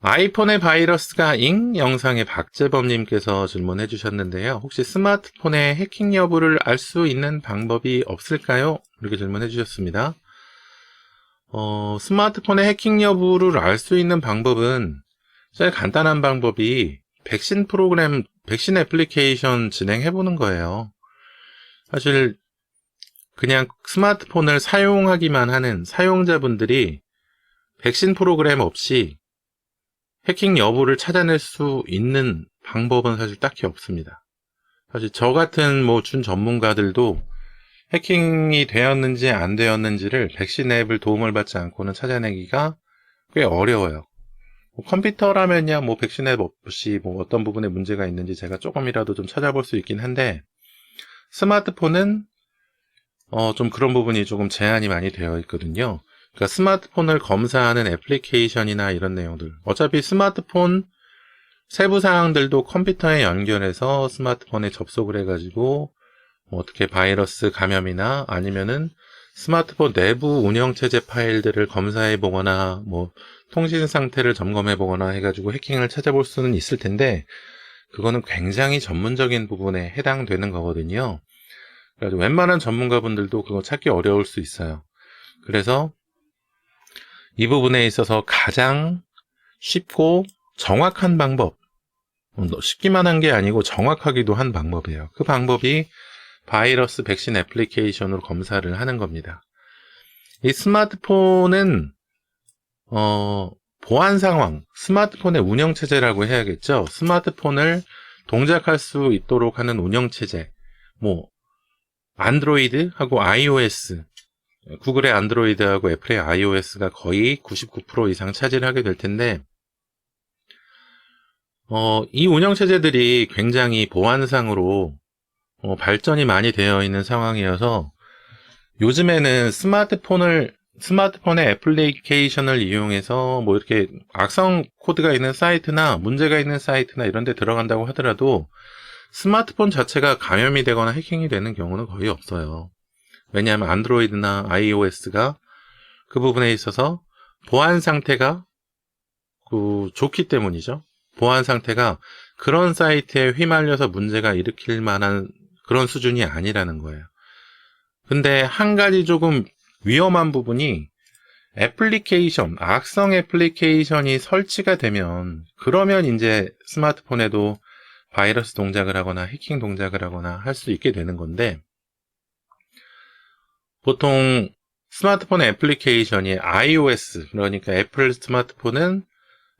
아이폰에 바이러스가 잉? 영상에 박재범님께서 질문해 주셨는데요. 혹시 스마트폰의 해킹 여부를 알 수 있는 방법이 없을까요? 이렇게 질문해 주셨습니다. 스마트폰의 해킹 여부를 알 수 있는 방법은 제일 간단한 방법이 백신 프로그램, 백신 애플리케이션 진행해 보는 거예요. 사실 그냥 스마트폰을 사용하기만 하는 사용자분들이 백신 프로그램 없이 해킹 여부를 찾아낼 수 있는 방법은 사실 딱히 없습니다. 사실 저 같은 준 전문가들도 해킹이 되었는지 안 되었는지를 백신 앱을 도움을 받지 않고는 찾아내기가 꽤 어려워요. 컴퓨터라면야 백신 앱 없이 어떤 부분에 문제가 있는지 제가 조금이라도 좀 찾아볼 수 있긴 한데, 스마트폰은 좀 그런 부분이 조금 제한이 많이 되어 있거든요. 그러니까 스마트폰을 검사하는 애플리케이션이나 이런 내용들, 어차피 스마트폰 세부 사항들도 컴퓨터에 연결해서 스마트폰에 접속을 해가지고 어떻게 바이러스 감염이나 아니면은 스마트폰 내부 운영체제 파일들을 검사해 보거나 통신 상태를 점검해 보거나 해가지고 해킹을 찾아볼 수는 있을 텐데, 그거는 굉장히 전문적인 부분에 해당되는 거거든요. 그래서 웬만한 전문가분들도 그거 찾기 어려울 수 있어요. 그래서 이 부분에 있어서 가장 쉽고 정확한 방법, 쉽기만 한 게 아니고 정확하기도 한 방법이에요. 그 방법이 바이러스 백신 애플리케이션으로 검사를 하는 겁니다. 이 스마트폰은 보안 상황, 스마트폰의 운영체제라고 해야겠죠. 스마트폰을 동작할 수 있도록 하는 운영체제, 안드로이드하고 iOS, 구글의 안드로이드하고 애플의 iOS가 거의 99% 이상 차지를 하게 될 텐데, 이 운영체제들이 굉장히 보안상으로 발전이 많이 되어 있는 상황이어서 요즘에는 스마트폰의 애플리케이션을 이용해서 이렇게 악성 코드가 있는 사이트나 문제가 있는 사이트나 이런 데 들어간다고 하더라도 스마트폰 자체가 감염이 되거나 해킹이 되는 경우는 거의 없어요. 왜냐하면 안드로이드나 iOS가 그 부분에 있어서 보안 상태가 좋기 때문이죠. 보안 상태가 그런 사이트에 휘말려서 문제가 일으킬 만한 그런 수준이 아니라는 거예요. 근데 한 가지 조금 위험한 부분이 악성 애플리케이션이 설치가 되면, 그러면 이제 스마트폰에도 바이러스 동작을 하거나 해킹 동작을 하거나 할 수 있게 되는 건데, 보통 스마트폰 애플리케이션이 iOS, 그러니까 애플 스마트폰은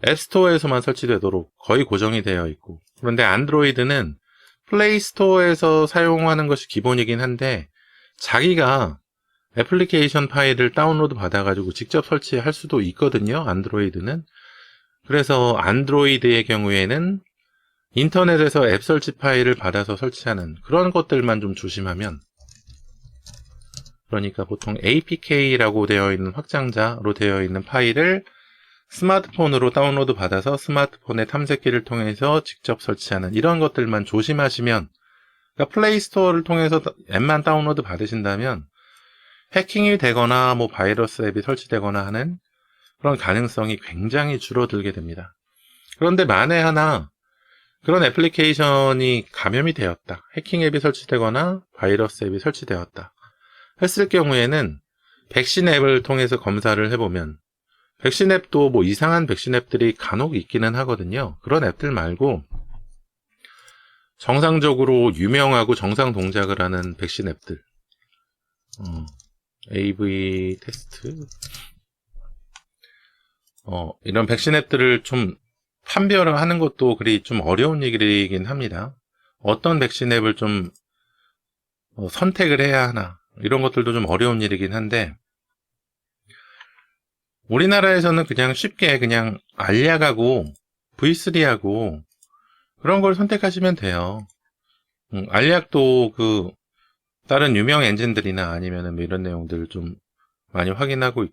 앱스토어에서만 설치되도록 거의 고정이 되어 있고, 그런데 안드로이드는 플레이스토어에서 사용하는 것이 기본이긴 한데 자기가 애플리케이션 파일을 다운로드 받아가지고 직접 설치할 수도 있거든요, 안드로이드는. 그래서 안드로이드의 경우에는 인터넷에서 앱 설치 파일을 받아서 설치하는 그런 것들만 좀 조심하면, 그러니까 보통 APK라고 되어 있는 확장자로 되어 있는 파일을 스마트폰으로 다운로드 받아서 스마트폰의 탐색기를 통해서 직접 설치하는 이런 것들만 조심하시면, 그러니까 플레이스토어를 통해서 앱만 다운로드 받으신다면 해킹이 되거나 바이러스 앱이 설치되거나 하는 그런 가능성이 굉장히 줄어들게 됩니다. 그런데 만에 하나 그런 애플리케이션이 감염이 되었다, 해킹 앱이 설치되거나 바이러스 앱이 설치되었다 했을 경우에는 백신 앱을 통해서 검사를 해보면, 백신 앱도 이상한 백신 앱들이 간혹 있기는 하거든요. 그런 앱들 말고 정상적으로 유명하고 정상 동작을 하는 백신 앱들, AV 테스트, 이런 백신 앱들을 좀 판별을 하는 것도 그리 좀 어려운 얘기이긴 합니다. 어떤 백신 앱을 좀 선택을 해야 하나, 이런 것들도 좀 어려운 일이긴 한데, 우리나라에서는 그냥 쉽게 그냥 알약하고 V3하고 그런 걸 선택하시면 돼요. 알약도 다른 유명 엔진들이나 아니면은 이런 내용들을 좀 많이 확인하고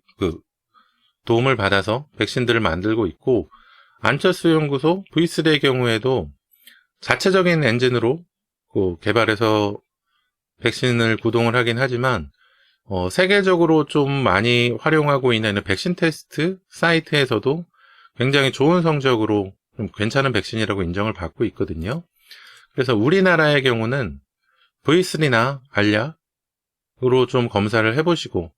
도움을 받아서 백신들을 만들고 있고, 안철수 연구소 V3의 경우에도 자체적인 엔진으로 개발해서 백신을 구동을 하긴 하지만, 세계적으로 좀 많이 활용하고 있는 백신 테스트 사이트에서도 굉장히 좋은 성적으로 좀 괜찮은 백신이라고 인정을 받고 있거든요. 그래서 우리나라의 경우는 V3나 알약으로 좀 검사를 해보시고,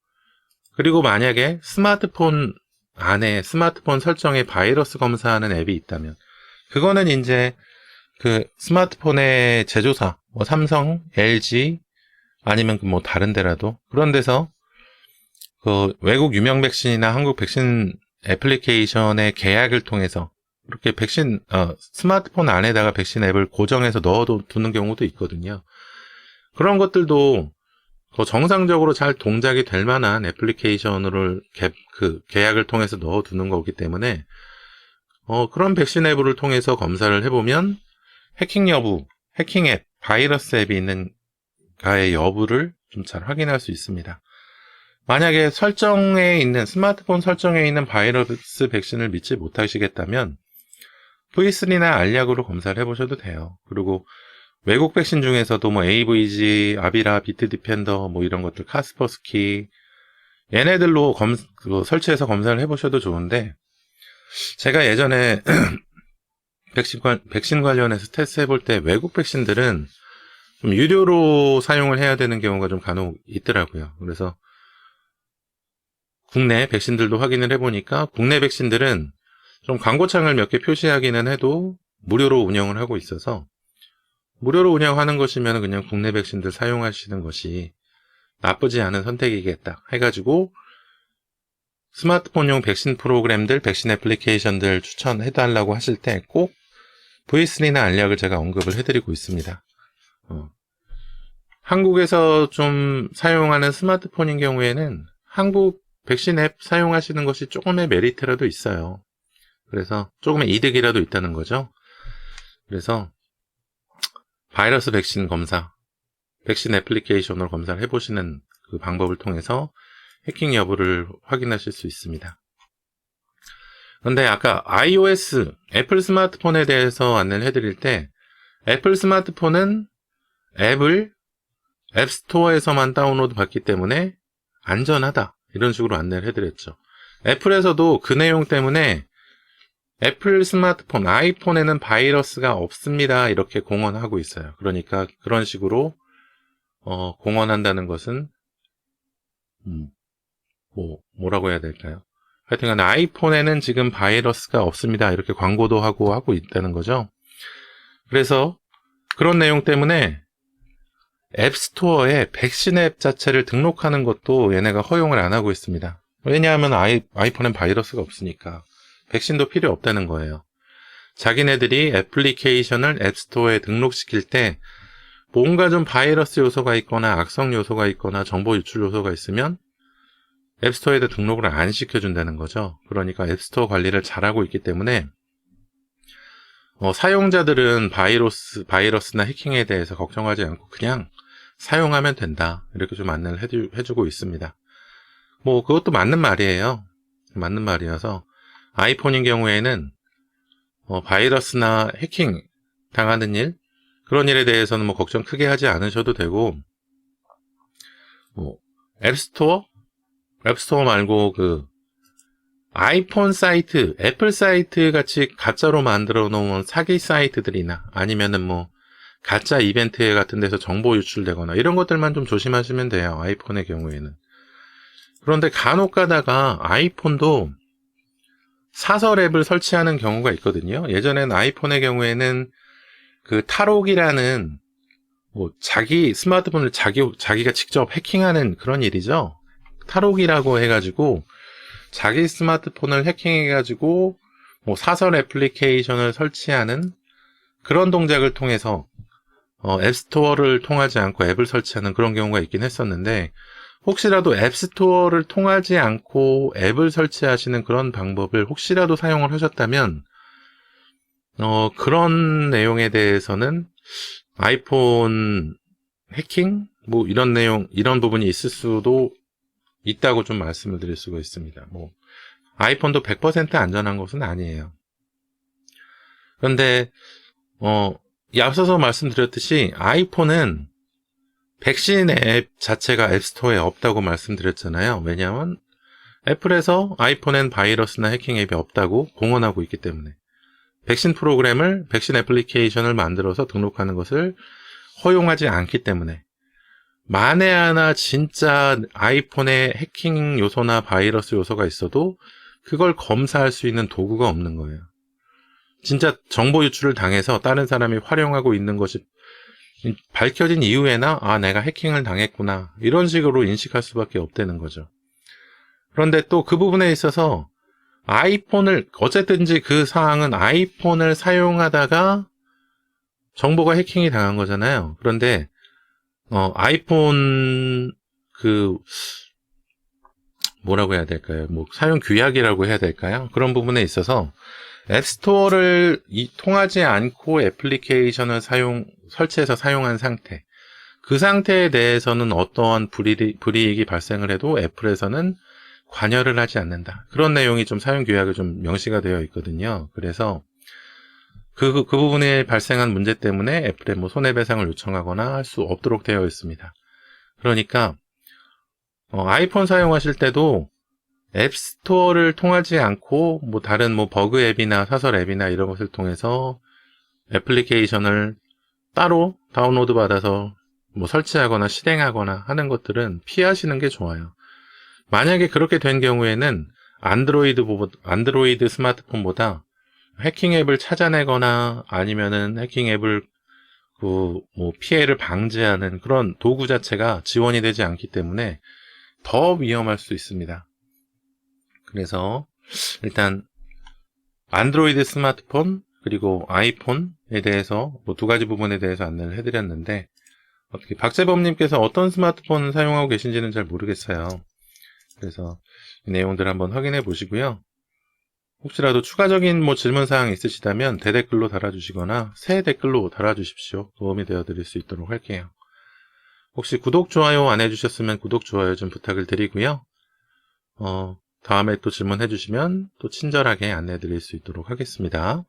그리고 만약에 스마트폰 안에 스마트폰 설정에 바이러스 검사하는 앱이 있다면, 그거는 이제 그 스마트폰의 제조사, 뭐 삼성, LG, 아니면 뭐 다른 데라도 그런 데서 그 외국 유명 백신이나 한국 백신 애플리케이션의 계약을 통해서 이렇게 백신, 스마트폰 안에다가 백신 앱을 고정해서 넣어두는 경우도 있거든요. 그런 것들도 정상적으로 잘 동작이 될 만한 애플리케이션을 계약을 통해서 넣어두는 거기 때문에 그런 백신 앱을 통해서 검사를 해보면 해킹 여부, 해킹 앱, 바이러스 앱이 있는가의 여부를 좀 잘 확인할 수 있습니다. 만약에 스마트폰 설정에 있는 바이러스 백신을 믿지 못하시겠다면 V3나 알약으로 검사를 해보셔도 돼요. 그리고 외국 백신 중에서도 뭐 AVG, 아비라, 비트디펜더 뭐 이런 것들, 카스퍼스키 얘네들로 설치해서 검사를 해보셔도 좋은데, 제가 예전에 백신 관련해서 테스트 해볼 때 외국 백신들은 좀 유료로 사용을 해야 되는 경우가 좀 간혹 있더라고요. 그래서 국내 백신들도 확인을 해보니까 국내 백신들은 좀 광고창을 몇 개 표시하기는 해도 무료로 운영을 하고 있어서, 무료로 운영하는 것이면 그냥 국내 백신들 사용하시는 것이 나쁘지 않은 선택이겠다 해가지고 스마트폰용 백신 프로그램들, 백신 애플리케이션들 추천해달라고 하실 때 꼭 V3나 알약을 제가 언급을 해드리고 있습니다. 한국에서 좀 사용하는 스마트폰인 경우에는 한국 백신 앱 사용하시는 것이 조금의 메리트라도 있어요. 그래서 조금의 이득이라도 있다는 거죠. 그래서 바이러스 백신 검사, 백신 애플리케이션으로 검사를 해보시는 그 방법을 통해서 해킹 여부를 확인하실 수 있습니다. 그런데 아까 iOS, 애플 스마트폰에 대해서 안내를 해드릴 때, 애플 스마트폰은 앱을 앱스토어에서만 다운로드 받기 때문에 안전하다, 이런 식으로 안내를 해드렸죠. 애플에서도 그 내용 때문에 애플 스마트폰, 아이폰에는 바이러스가 없습니다, 이렇게 공언하고 있어요. 그러니까 그런 식으로 공언한다는 것은 뭐라고 해야 될까요? 하여튼간 아이폰에는 지금 바이러스가 없습니다, 이렇게 광고도 하고 있다는 거죠. 그래서 그런 내용 때문에 앱스토어에 백신 앱 자체를 등록하는 것도 얘네가 허용을 안 하고 있습니다. 왜냐하면 아이폰엔 바이러스가 없으니까 백신도 필요 없다는 거예요. 자기네들이 애플리케이션을 앱스토어에 등록시킬 때 뭔가 좀 바이러스 요소가 있거나 악성 요소가 있거나 정보 유출 요소가 있으면 앱스토어에다 등록을 안 시켜준다는 거죠. 그러니까 앱스토어 관리를 잘하고 있기 때문에 사용자들은 바이러스나 해킹에 대해서 걱정하지 않고 그냥 사용하면 된다, 이렇게 좀 안내를 해주고 있습니다. 뭐 그것도 맞는 말이에요. 맞는 말이어서 아이폰인 경우에는 바이러스나 해킹 당하는 일, 그런 일에 대해서는 뭐 걱정 크게 하지 않으셔도 되고, 앱스토어 말고 그 아이폰 사이트, 애플 사이트 같이 가짜로 만들어 놓은 사기 사이트들이나 아니면은 뭐 가짜 이벤트 같은 데서 정보 유출되거나 이런 것들만 좀 조심하시면 돼요, 아이폰의 경우에는. 그런데 간혹 가다가 아이폰도 사설 앱을 설치하는 경우가 있거든요. 예전엔 아이폰의 경우에는 그 탈옥이라는 자기 스마트폰을 자기가 직접 해킹하는 그런 일이죠. 탈옥이라고 해가지고 자기 스마트폰을 해킹해가지고 사설 애플리케이션을 설치하는 그런 동작을 통해서 앱스토어를 통하지 않고 앱을 설치하는 그런 경우가 있긴 했었는데, 혹시라도 앱스토어를 통하지 않고 앱을 설치하시는 그런 방법을 혹시라도 사용을 하셨다면 그런 내용에 대해서는 아이폰 해킹? 이런 부분이 있을 수도 있다고 좀 말씀을 드릴 수가 있습니다. 아이폰도 100% 안전한 것은 아니에요. 그런데, 앞서서 말씀드렸듯이 아이폰은 백신 앱 자체가 앱스토어에 없다고 말씀드렸잖아요. 왜냐하면 애플에서 아이폰엔 바이러스나 해킹 앱이 없다고 공언하고 있기 때문에 백신 프로그램을, 백신 애플리케이션을 만들어서 등록하는 것을 허용하지 않기 때문에 만에 하나 진짜 아이폰에 해킹 요소나 바이러스 요소가 있어도 그걸 검사할 수 있는 도구가 없는 거예요. 진짜 정보 유출을 당해서 다른 사람이 활용하고 있는 것이 밝혀진 이후에나 내가 해킹을 당했구나 이런 식으로 인식할 수밖에 없다는 거죠. 그런데 또 그 부분에 있어서 아이폰을 어쨌든지 그 사항은 아이폰을 사용하다가 정보가 해킹이 당한 거잖아요. 그런데 아이폰 뭐라고 해야 될까요? 뭐 사용 규약이라고 해야 될까요? 그런 부분에 있어서 앱스토어를 통하지 않고 애플리케이션을 설치해서 사용한 상태, 그 상태에 대해서는 어떠한 불이익이 발생을 해도 애플에서는 관여를 하지 않는다. 그런 내용이 좀 사용 규약에 좀 명시가 되어 있거든요. 그래서 그 부분에 발생한 문제 때문에 애플에 뭐 손해배상을 요청하거나 할 수 없도록 되어 있습니다. 그러니까 아이폰 사용하실 때도 앱스토어를 통하지 않고 뭐 다른 뭐 버그 앱이나 사설 앱이나 이런 것을 통해서 애플리케이션을 따로 다운로드 받아서 뭐 설치하거나 실행하거나 하는 것들은 피하시는 게 좋아요. 만약에 그렇게 된 경우에는 안드로이드 스마트폰보다 해킹 앱을 찾아내거나 아니면은 해킹 앱을 뭐 피해를 방지하는 그런 도구 자체가 지원이 되지 않기 때문에 더 위험할 수 있습니다. 그래서 일단 안드로이드 스마트폰 그리고 아이폰에 대해서 뭐 두 가지 부분에 대해서 안내를 해드렸는데 어떻게 박재범님께서 어떤 스마트폰 사용하고 계신지는 잘 모르겠어요. 그래서 이 내용들 한번 확인해 보시고요. 혹시라도 추가적인 뭐 질문사항 있으시다면 대댓글로 달아주시거나 새 댓글로 달아주십시오. 도움이 되어 드릴 수 있도록 할게요. 혹시 구독, 좋아요 안 해주셨으면 구독, 좋아요 좀 부탁을 드리고요. 다음에 또 질문해 주시면 또 친절하게 안내 드릴 수 있도록 하겠습니다.